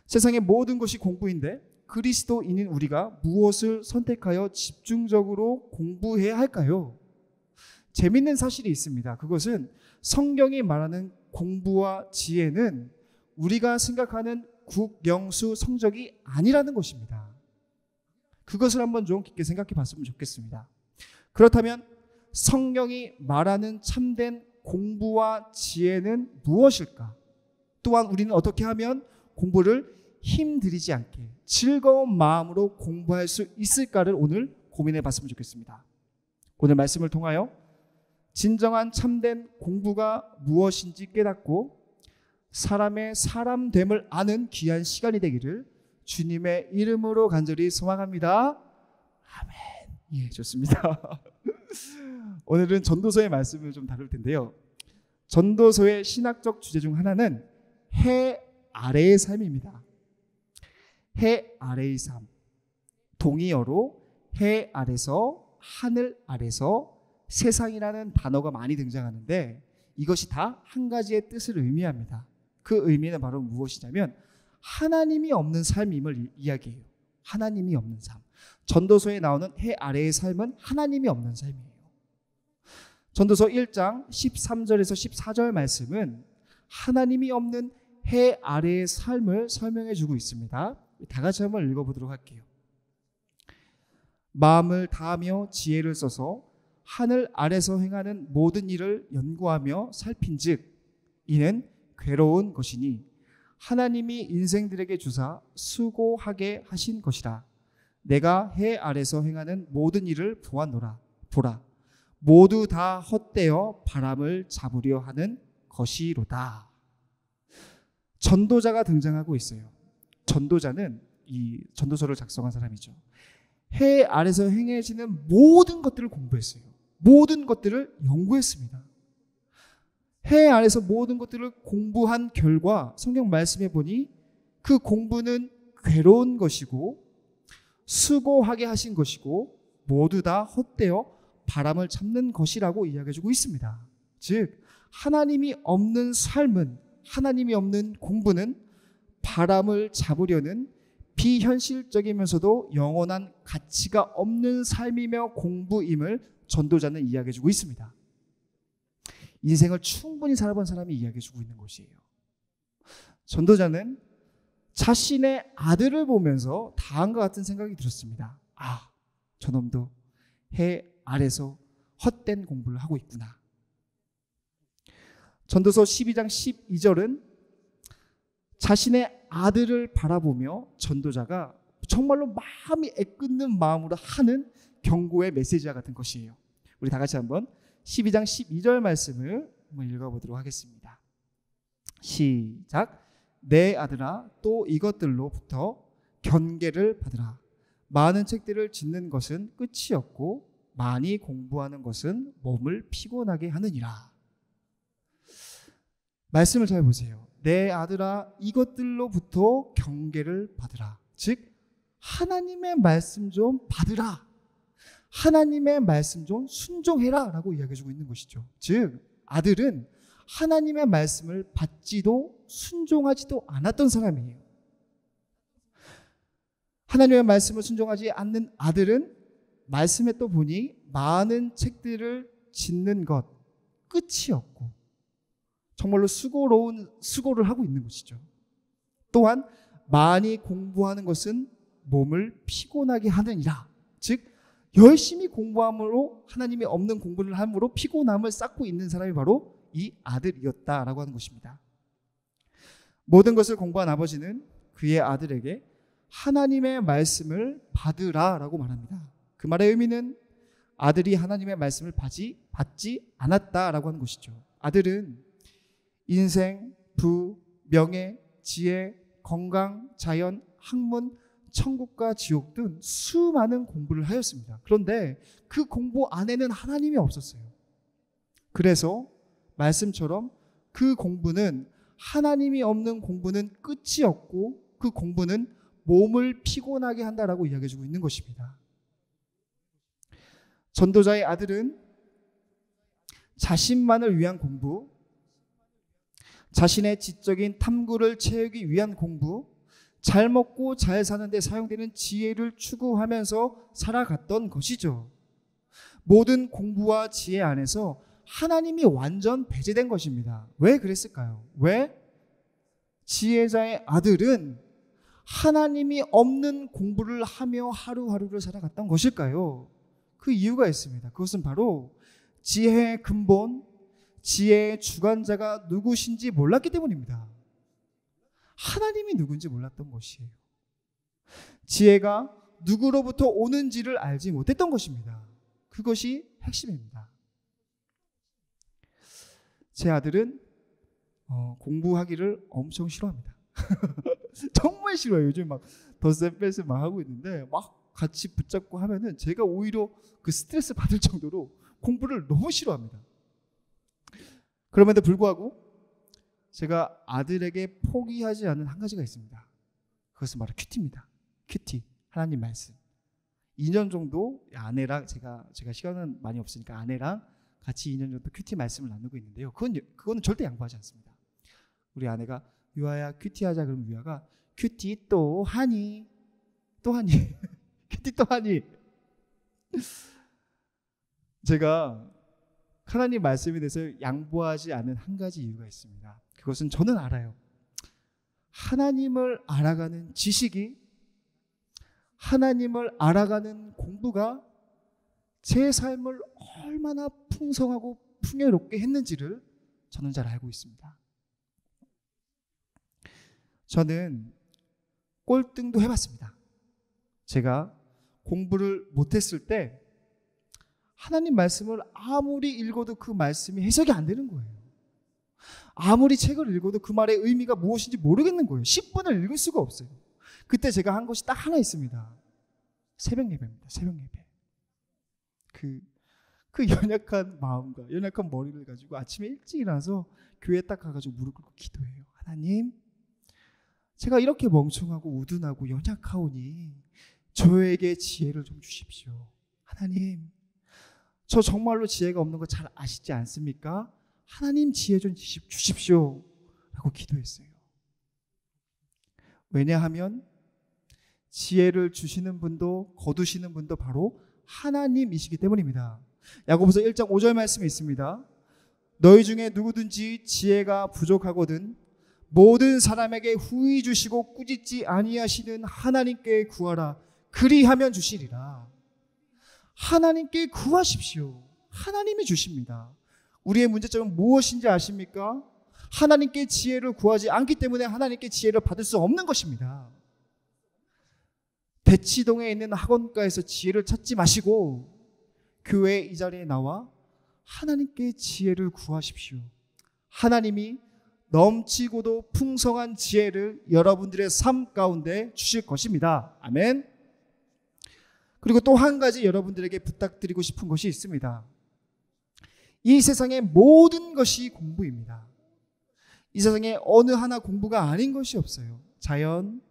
세상의 모든 것이 공부인데 그리스도인인 우리가 무엇을 선택하여 집중적으로 공부해야 할까요? 재밌는 사실이 있습니다. 그것은 성경이 말하는 공부와 지혜는 우리가 생각하는 국영수 성적이 아니라는 것입니다. 그것을 한번 좀 깊게 생각해 봤으면 좋겠습니다. 그렇다면 성경이 말하는 참된 공부와 지혜는 무엇일까? 또한 우리는 어떻게 하면 공부를 힘들이지 않게 즐거운 마음으로 공부할 수 있을까를 오늘 고민해 봤으면 좋겠습니다. 오늘 말씀을 통하여 진정한 참된 공부가 무엇인지 깨닫고 사람의 사람됨을 아는 귀한 시간이 되기를 주님의 이름으로 간절히 소망합니다. 아멘. 예, 좋습니다. 오늘은 전도서의 말씀을 좀 다룰 텐데요. 전도서의 신학적 주제 중 하나는 해 아래의 삶입니다. 해 아래의 삶. 동의어로 해 아래서, 하늘 아래서, 세상이라는 단어가 많이 등장하는데 이것이 다 한 가지의 뜻을 의미합니다. 그 의미는 바로 무엇이냐면 하나님이 없는 삶임을 이야기해요. 하나님이 없는 삶. 전도서에 나오는 해 아래의 삶은 하나님이 없는 삶이에요. 전도서 1장 13절에서 14절 말씀은 하나님이 없는 해 아래의 삶을 설명해 주고 있습니다. 다 같이 한번 읽어보도록 할게요. 마음을 다하며 지혜를 써서 하늘 아래서 행하는 모든 일을 연구하며 살핀즉 이는 괴로운 것이니 하나님이 인생들에게 주사 수고하게 하신 것이라. 내가 해 아래서 행하는 모든 일을 보았노라. 보라, 모두 다 헛되어 바람을 잡으려 하는 것이로다. 전도자가 등장하고 있어요. 전도자는 이 전도서를 작성한 사람이죠. 해 아래서 행해지는 모든 것들을 공부했어요. 모든 것들을 연구했습니다. 해 아래서 모든 것들을 공부한 결과 성경 말씀에 보니 그 공부는 괴로운 것이고 수고하게 하신 것이고 모두 다 헛되어 바람을 잡는 것이라고 이야기해주고 있습니다. 즉 하나님이 없는 삶은, 하나님이 없는 공부는 바람을 잡으려는 비현실적이면서도 영원한 가치가 없는 삶이며 공부임을 전도자는 이야기해주고 있습니다. 인생을 충분히 살아본 사람이 이야기해주고 있는 것이에요. 전도자는 자신의 아들을 보면서 다음과 같은 생각이 들었습니다. 아, 저놈도 해 아래서 헛된 공부를 하고 있구나. 전도서 12장 12절은 자신의 아들을 바라보며 전도자가 정말로 마음이 애끓는 마음으로 하는 경고의 메시지와 같은 것이에요. 우리 다 같이 한번 12장 12절 말씀을 한번 읽어보도록 하겠습니다. 시작. 내 아들아, 또 이것들로부터 견계를 받으라. 많은 책들을 짓는 것은 끝이 없고 많이 공부하는 것은 몸을 피곤하게 하느니라. 말씀을 잘 보세요. 내 아들아, 이것들로부터 경계를 받으라. 즉 하나님의 말씀 좀 받으라. 하나님의 말씀 좀 순종해라 라고 이야기해주고 있는 것이죠. 즉 아들은 하나님의 말씀을 받지도 순종하지도 않았던 사람이에요. 하나님의 말씀을 순종하지 않는 아들은 말씀에 또 보니 많은 책들을 짓는 것 끝이 없고 정말로 수고를 하고 있는 것이죠. 또한 많이 공부하는 것은 몸을 피곤하게 하느니라. 즉 열심히 공부함으로 하나님이 없는 공부를 함으로 피곤함을 쌓고 있는 사람이 바로 이 아들이었다라고 하는 것입니다. 모든 것을 공부한 아버지는 그의 아들에게 하나님의 말씀을 받으라라고 말합니다. 그 말의 의미는 아들이 하나님의 말씀을 받지 않았다라고 하는 것이죠. 아들은 인생, 부, 명예, 지혜, 건강, 자연, 학문, 천국과 지옥 등 수많은 공부를 하였습니다. 그런데 그 공부 안에는 하나님이 없었어요. 그래서 말씀처럼 그 공부는, 하나님이 없는 공부는 끝이 없고 그 공부는 몸을 피곤하게 한다라고 이야기해주고 있는 것입니다. 전도자의 아들은 자신만을 위한 공부, 자신의 지적인 탐구를 채우기 위한 공부, 잘 먹고 잘 사는데 사용되는 지혜를 추구하면서 살아갔던 것이죠. 모든 공부와 지혜 안에서 하나님이 완전 배제된 것입니다. 왜 그랬을까요? 왜 지혜자의 아들은 하나님이 없는 공부를 하며 하루하루를 살아갔던 것일까요? 그 이유가 있습니다. 그것은 바로 지혜의 근본, 지혜의 주관자가 누구신지 몰랐기 때문입니다. 하나님이 누군지 몰랐던 것이에요. 지혜가 누구로부터 오는지를 알지 못했던 것입니다. 그것이 핵심입니다. 제 아들은 공부하기를 엄청 싫어합니다. 정말 싫어요. 요즘 막 덧셈 뺄셈 막 하고 있는데 막 같이 붙잡고 하면은 제가 오히려 그 스트레스 받을 정도로 공부를 너무 싫어합니다. 그럼에도 불구하고 제가 아들에게 포기하지 않은 한 가지가 있습니다. 그것은 바로 큐티입니다. 큐티, 하나님 말씀. 2년 정도 아내랑 제가 시간은 많이 없으니까 아내랑 같이 2년 정도 큐티 말씀을 나누고 있는데요. 그거는 절대 양보하지 않습니다. 우리 아내가 유아야 큐티 하자 그러면 유아가 큐티 또 하니 큐티 또 하니. 제가 하나님 말씀에 대해서 양보하지 않은 한 가지 이유가 있습니다. 그것은 저는 알아요. 하나님을 알아가는 지식이, 하나님을 알아가는 공부가 제 삶을 얼마나 풍성하고 풍요롭게 했는지를 저는 잘 알고 있습니다. 저는 꼴등도 해봤습니다. 제가 공부를 못했을 때 하나님 말씀을 아무리 읽어도 그 말씀이 해석이 안 되는 거예요. 아무리 책을 읽어도 그 말의 의미가 무엇인지 모르겠는 거예요. 10분을 읽을 수가 없어요. 그때 제가 한 것이 딱 하나 있습니다. 새벽 예배입니다. 새벽 예배. 그 연약한 마음과 연약한 머리를 가지고 아침에 일찍 일어나서 교회에 딱 가가지고 무릎 꿇고 기도해요. 하나님, 제가 이렇게 멍청하고 우둔하고 연약하오니 저에게 지혜를 좀 주십시오. 하나님, 저 정말로 지혜가 없는 거 잘 아시지 않습니까? 하나님 지혜 좀 주십시오 라고 기도했어요. 왜냐하면 지혜를 주시는 분도 거두시는 분도 바로 하나님이시기 때문입니다. 야고보서 1장 5절 말씀이 있습니다. 너희 중에 누구든지 지혜가 부족하거든 모든 사람에게 후히 주시고 꾸짖지 아니하시는 하나님께 구하라. 그리하면 주시리라. 하나님께 구하십시오. 하나님이 주십니다. 우리의 문제점은 무엇인지 아십니까? 하나님께 지혜를 구하지 않기 때문에 하나님께 지혜를 받을 수 없는 것입니다. 대치동에 있는 학원가에서 지혜를 찾지 마시고 교회 이 자리에 나와 하나님께 지혜를 구하십시오. 하나님이 넘치고도 풍성한 지혜를 여러분들의 삶 가운데 주실 것입니다. 아멘. 그리고 또 한 가지 여러분들에게 부탁드리고 싶은 것이 있습니다. 이 세상의 모든 것이 공부입니다. 이 세상에 어느 하나 공부가 아닌 것이 없어요. 자연,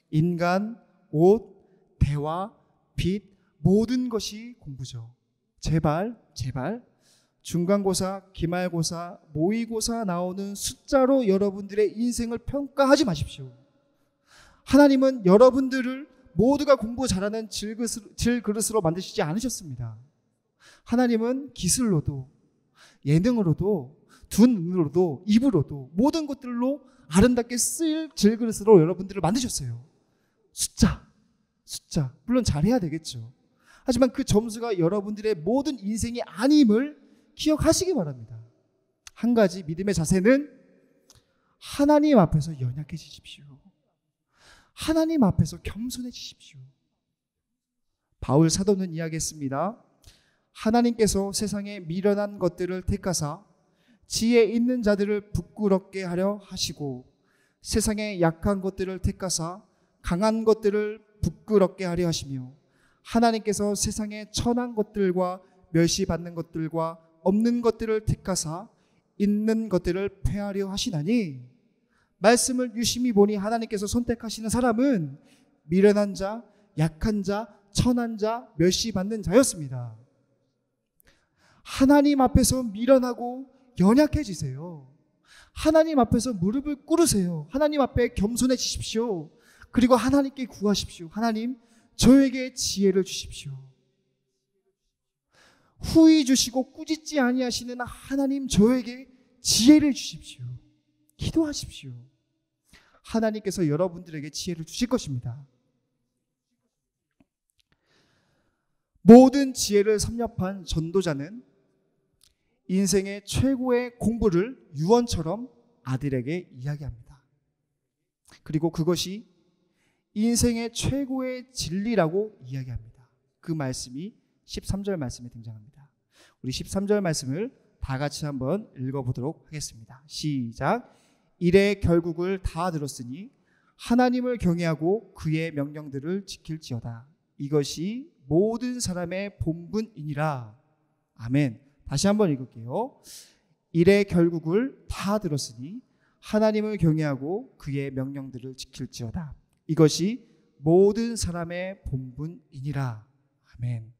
인간, 옷, 대화, 빛, 모든 것이 공부죠. 제발 중간고사, 기말고사, 모의고사 나오는 숫자로 여러분들의 인생을 평가하지 마십시오. 하나님은 여러분들을 모두가 공부 잘하는 질그릇으로 만드시지 않으셨습니다. 하나님은 기술로도 예능으로도 두 눈으로도 입으로도 모든 것들로 아름답게 쓸 질그릇으로 여러분들을 만드셨어요. 숫자 물론 잘해야 되겠죠. 하지만 그 점수가 여러분들의 모든 인생이 아님을 기억하시기 바랍니다. 한 가지 믿음의 자세는 하나님 앞에서 연약해지십시오. 하나님 앞에서 겸손해지십시오. 바울 사도는 이야기했습니다. 하나님께서 세상에 미련한 것들을 택하사 지혜 있는 자들을 부끄럽게 하려 하시고 세상에 약한 것들을 택하사 강한 것들을 부끄럽게 하려 하시며 하나님께서 세상에 천한 것들과 멸시받는 것들과 없는 것들을 택하사 있는 것들을 폐하려 하시나니 말씀을 유심히 보니 하나님께서 선택하시는 사람은 미련한 자, 약한 자, 천한 자, 멸시받는 자였습니다. 하나님 앞에서 미련하고 연약해지세요. 하나님 앞에서 무릎을 꿇으세요. 하나님 앞에 겸손해지십시오. 그리고 하나님께 구하십시오. 하나님, 저에게 지혜를 주십시오. 후히 주시고 꾸짖지 아니하시는 하나님, 저에게 지혜를 주십시오. 기도하십시오. 하나님께서 여러분들에게 지혜를 주실 것입니다. 모든 지혜를 섭렵한 전도자는 인생의 최고의 공부를 유언처럼 아들에게 이야기합니다. 그리고 그것이 인생의 최고의 진리라고 이야기합니다. 그 말씀이 13절 말씀에 등장합니다. 우리 13절 말씀을 다 같이 한번 읽어보도록 하겠습니다. 시작. 이래 결국을 다 들었으니 하나님을 경외하고 그의 명령들을 지킬지어다. 이것이 모든 사람의 본분이니라. 아멘. 다시 한번 읽을게요. 이래 결국을 다 들었으니 하나님을 경외하고 그의 명령들을 지킬지어다. 이것이 모든 사람의 본분이니라. 아멘.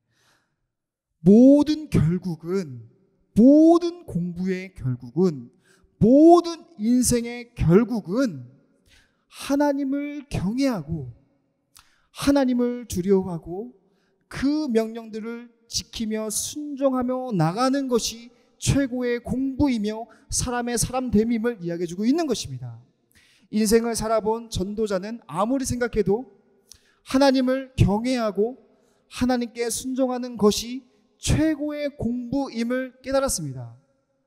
모든 결국은, 모든 공부의 결국은, 모든 인생의 결국은 하나님을 경외하고 하나님을 두려워하고 그 명령들을 지키며 순종하며 나가는 것이 최고의 공부이며 사람의 사람됨임을 이야기해주고 있는 것입니다. 인생을 살아본 전도자는 아무리 생각해도 하나님을 경외하고 하나님께 순종하는 것이 최고의 공부임을 깨달았습니다.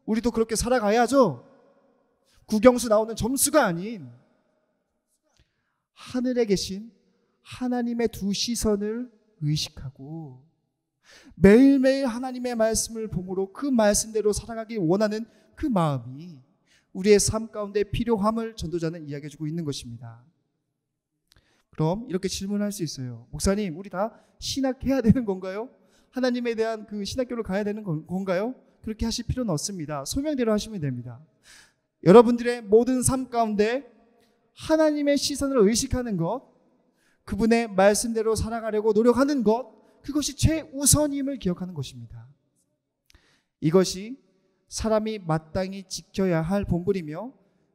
우리도 그렇게 살아가야죠. 국영수 나오는 점수가 아닌 하늘에 계신 하나님의 두 시선을 의식하고 매일매일 하나님의 말씀을 보므로 그 말씀대로 살아가기 원하는 그 마음이 우리의 삶 가운데 필요함을 전도자는 이야기해주고 있는 것입니다. 그럼 이렇게 질문할 수 있어요. 목사님, 우리 다 신학해야 되는 건가요? 하나님에 대한 그 신학교를 가야 되는 건가요? 그렇게 하실 필요는 없습니다. 소명대로 하시면 됩니다. 여러분들의 모든 삶 가운데 하나님의 시선을 의식하는 것, 그분의 말씀대로 살아가려고 노력하는 것, 그것이 최우선임을 기억하는 것입니다. 이것이 사람이 마땅히 지켜야 할 본분이며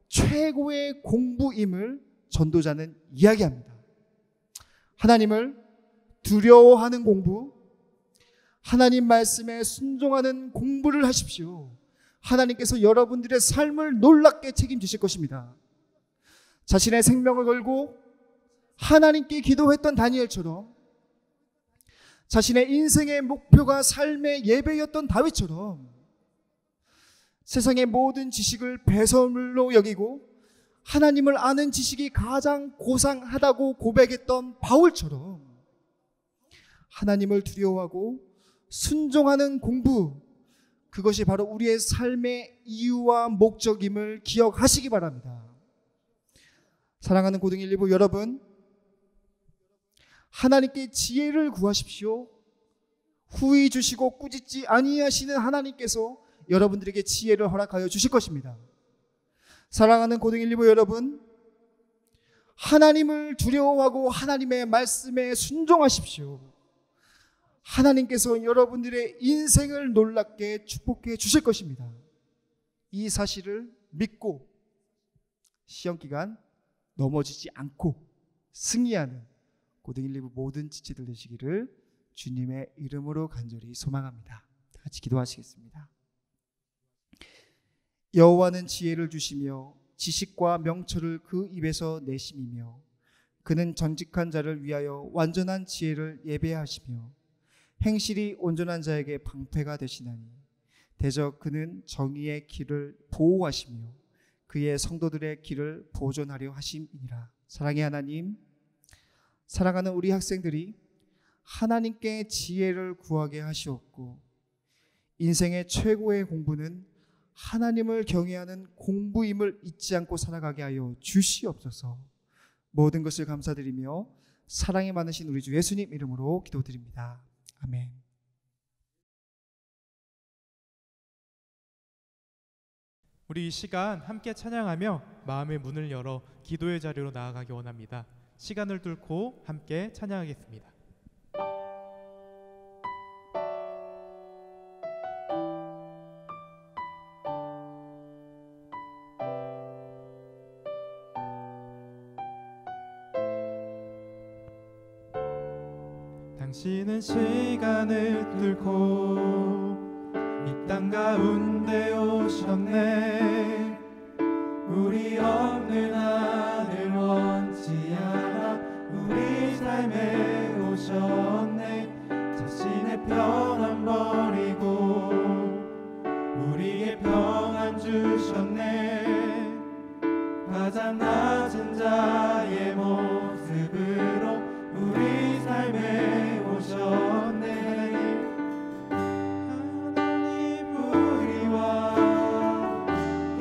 최고의 공부임을 전도자는 이야기합니다. 하나님을 두려워하는 공부, 하나님 말씀에 순종하는 공부를 하십시오. 하나님께서 여러분들의 삶을 놀랍게 책임지실 것입니다. 자신의 생명을 걸고 하나님께 기도했던 다니엘처럼, 자신의 인생의 목표가 삶의 예배였던 다윗처럼, 세상의 모든 지식을 배설물로 여기고 하나님을 아는 지식이 가장 고상하다고 고백했던 바울처럼 하나님을 두려워하고 순종하는 공부, 그것이 바로 우리의 삶의 이유와 목적임을 기억하시기 바랍니다. 사랑하는 고등1리부 여러분, 하나님께 지혜를 구하십시오. 후히 주시고 꾸짖지 아니하시는 하나님께서 여러분들에게 지혜를 허락하여 주실 것입니다. 사랑하는 고등1리부 여러분, 하나님을 두려워하고 하나님의 말씀에 순종하십시오. 하나님께서 여러분들의 인생을 놀랍게 축복해 주실 것입니다. 이 사실을 믿고 시험기간 넘어지지 않고 승리하는 고등1리부 모든 지체들 되시기를 주님의 이름으로 간절히 소망합니다. 다 같이 기도하시겠습니다. 여호와는 지혜를 주시며 지식과 명철을 그 입에서 내심이며 그는 정직한 자를 위하여 완전한 지혜를 예배하시며 행실이 온전한 자에게 방패가 되시나니 대저 그는 정의의 길을 보호하시며 그의 성도들의 길을 보존하려 하심이니라. 사랑의 하나님, 사랑하는 우리 학생들이 하나님께 지혜를 구하게 하시옵고 인생의 최고의 공부는 하나님을 경외하는 공부임을 잊지 않고 살아가게 하여 주시옵소서. 모든 것을 감사드리며 사랑이 많으신 우리 주 예수님 이름으로 기도드립니다. 아멘. 우리 이 시간 함께 찬양하며 마음의 문을 열어 기도의 자리로 나아가기 원합니다. 시간을 뚫고 함께 찬양하겠습니다. 당신은 시간을 뚫고 이 땅 가운데 오셨네. 우리 없는 하늘 원치 않아 우리 삶에 오셨네. 자신의 평안 버리고 우리의 평안 주셨네. 가장 낮은 자의 모습으로 우리 삶에 오셨네. 하나님 우리와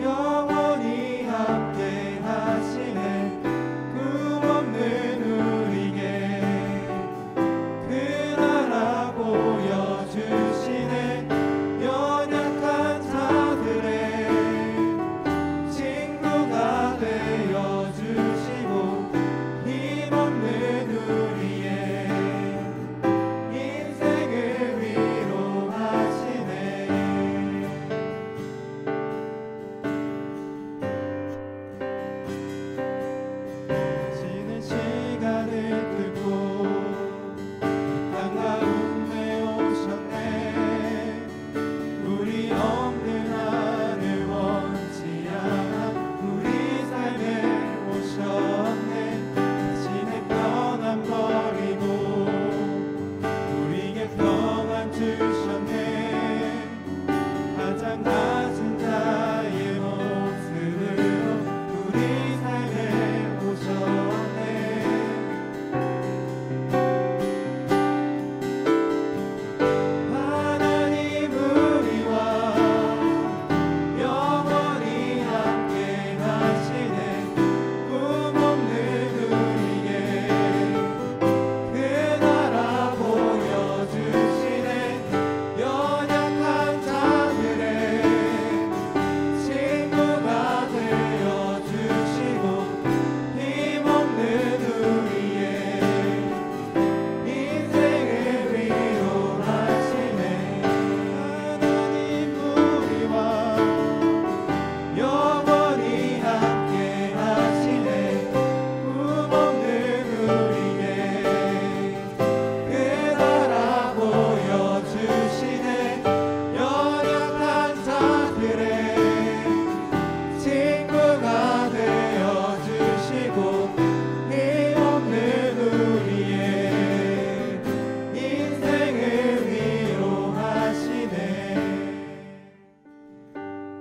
영원히 함께 하시네. 꿈없는 우리에게 그 나라 보여주시네. 연약한 자들의 친구가 되어주시네.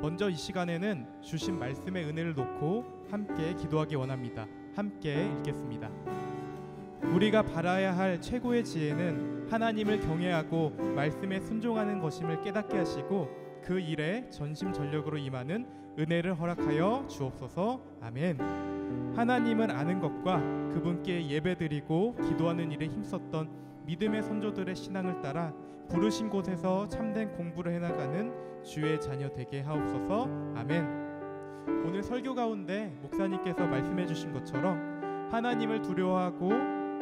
먼저 이 시간에는 주신 말씀의 은혜를 놓고 함께 기도하기 원합니다. 함께 읽겠습니다. 우리가 바라야 할 최고의 지혜는 하나님을 경외하고 말씀에 순종하는 것임을 깨닫게 하시고 그 일에 전심전력으로 임하는 은혜를 허락하여 주옵소서. 아멘. 하나님을 아는 것과 그분께 예배드리고 기도하는 일에 힘썼던 믿음의 선조들의 신앙을 따라 부르신 곳에서 참된 공부를 해나가는 주의 자녀 되게 하옵소서. 아멘. 오늘 설교 가운데 목사님께서 말씀해 주신 것처럼 하나님을 두려워하고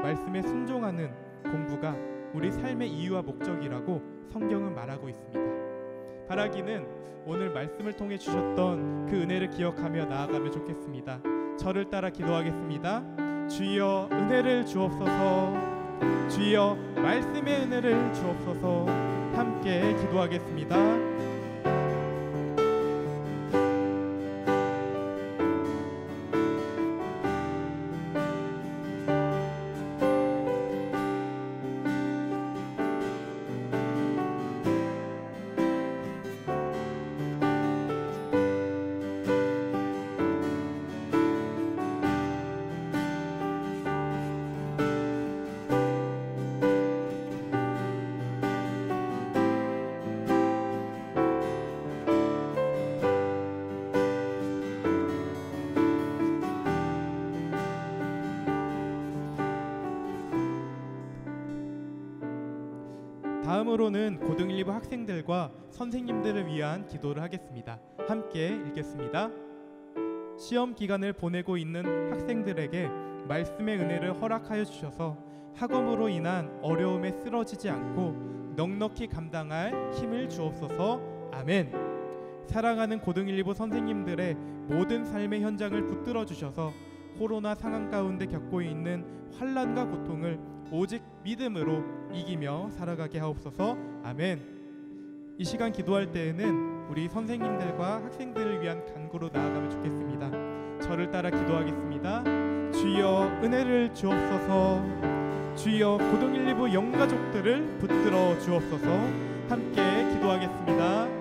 말씀에 순종하는 공부가 우리 삶의 이유와 목적이라고 성경은 말하고 있습니다. 바라기는 오늘 말씀을 통해 주셨던 그 은혜를 기억하며 나아가면 좋겠습니다. 저를 따라 기도하겠습니다. 주여 은혜를 주옵소서. 주여 말씀의 은혜를 주옵소서. 함께 기도하겠습니다. 다음으로는 고등 1, 2부 학생들과 선생님들을 위한 기도를 하겠습니다. 함께 읽겠습니다. 시험 기간을 보내고 있는 학생들에게 말씀의 은혜를 허락하여 주셔서 학업으로 인한 어려움에 쓰러지지 않고 넉넉히 감당할 힘을 주옵소서. 아멘. 사랑하는 고등 1, 2부 선생님들의 모든 삶의 현장을 붙들어 주셔서 코로나 상황 가운데 겪고 있는 환난과 고통을 오직 믿음으로 이기며 살아가게 하옵소서. 아멘. 이 시간 기도할 때에는 우리 선생님들과 학생들을 위한 간구로 나아가면 좋겠습니다. 저를 따라 기도하겠습니다. 주여 은혜를 주옵소서. 주여 고등 1, 2부 영가족들을 붙들어 주옵소서. 함께 기도하겠습니다.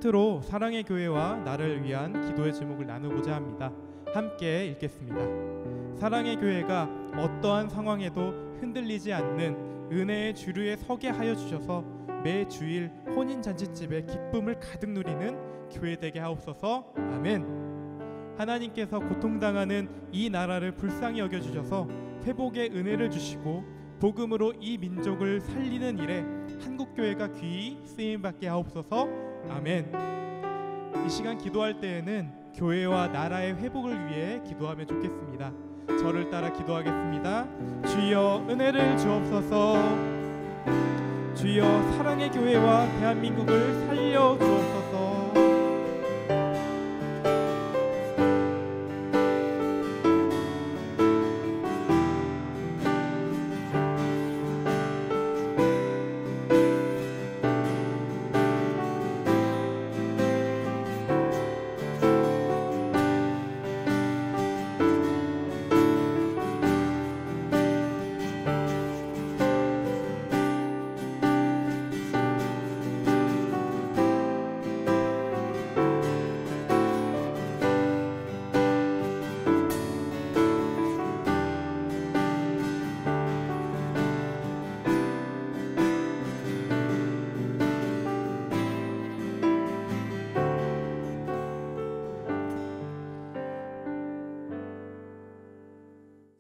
끝으로 사랑의 교회와 나를 위한 기도의 제목을 나누고자 합니다. 함께 읽겠습니다. 사랑의 교회가 어떠한 상황에도 흔들리지 않는 은혜의 주류에 서게 하여 주셔서 매 주일 혼인잔치집에 기쁨을 가득 누리는 교회 되게 하옵소서. 아멘. 하나님께서 고통당하는 이 나라를 불쌍히 여겨주셔서 회복의 은혜를 주시고 복음으로 이 민족을 살리는 일에 한국교회가 귀히 쓰임받게 하옵소서. 아멘. 이 시간 기도할 때에는 교회와 나라의 회복을 위해 기도하면 좋겠습니다. 저를 따라 기도하겠습니다. 주여 은혜를 주옵소서. 주여 사랑의 교회와 대한민국을 살려 주옵소서.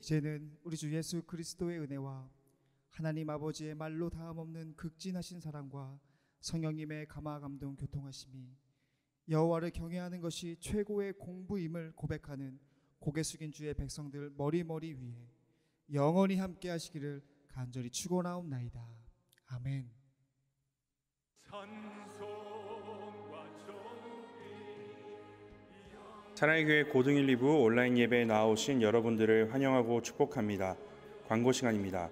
이제는 우리 주 예수 그리스도의 은혜와 하나님 아버지의 말로 다함없는 극진하신 사랑과 성령님의 감화 감동 교통하심이 여호와를 경외하는 것이 최고의 공부임을 고백하는 고개 숙인 주의 백성들 머리머리 위에 영원히 함께 하시기를 간절히 축원하옵나이다. 아멘. 사랑의 교회 고등 1, 2부 온라인 예배에 나오신 여러분들을 환영하고 축복합니다. 광고 시간입니다.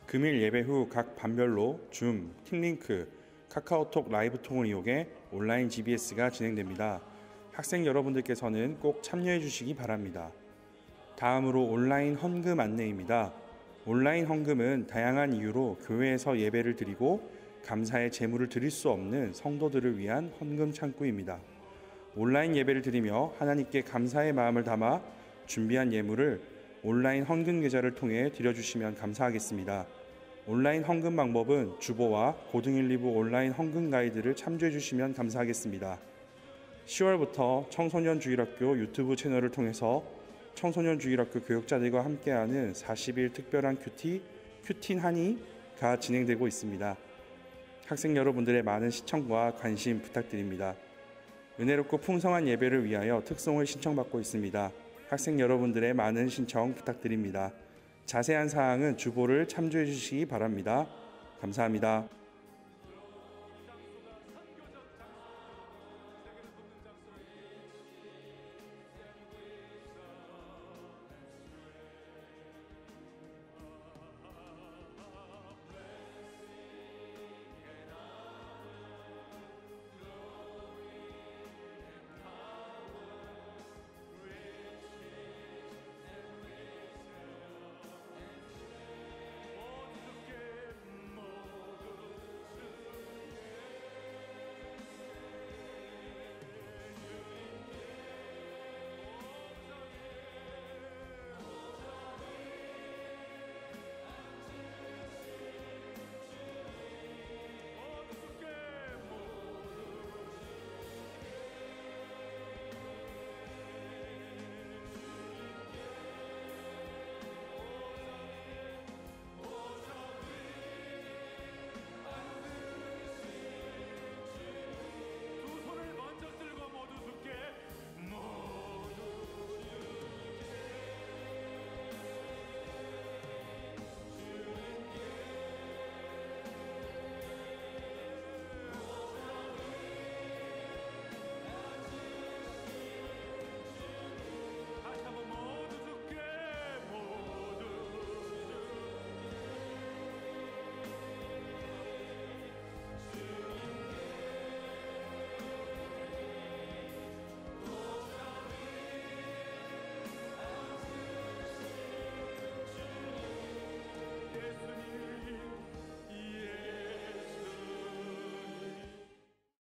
금일 예배 후 각 반별로 줌, 팀링크, 카카오톡 라이브 통을 이용해 온라인 GBS가 진행됩니다. 학생 여러분들께서는 꼭 참여해 주시기 바랍니다. 다음으로 온라인 헌금 안내입니다. 온라인 헌금은 다양한 이유로 교회에서 예배를 드리고 감사의 제물을 드릴 수 없는 성도들을 위한 헌금 창구입니다. 온라인 예배를 드리며 하나님께 감사의 마음을 담아 준비한 예물을 온라인 헌금 계좌를 통해 드려주시면 감사하겠습니다. 온라인 헌금 방법은 주보와 고등 1, 2부 온라인 헌금 가이드를 참조해 주시면 감사하겠습니다. 10월부터 청소년 주일학교 유튜브 채널을 통해서 청소년 주일학교 교육자들과 함께하는 40일 특별한 큐틴 한이가 진행되고 있습니다. 학생 여러분들의 많은 시청과 관심 부탁드립니다. 은혜롭고 풍성한 예배를 위하여 특송을 신청받고 있습니다. 학생 여러분들의 많은 신청 부탁드립니다. 자세한 사항은 주보를 참조해 주시기 바랍니다. 감사합니다.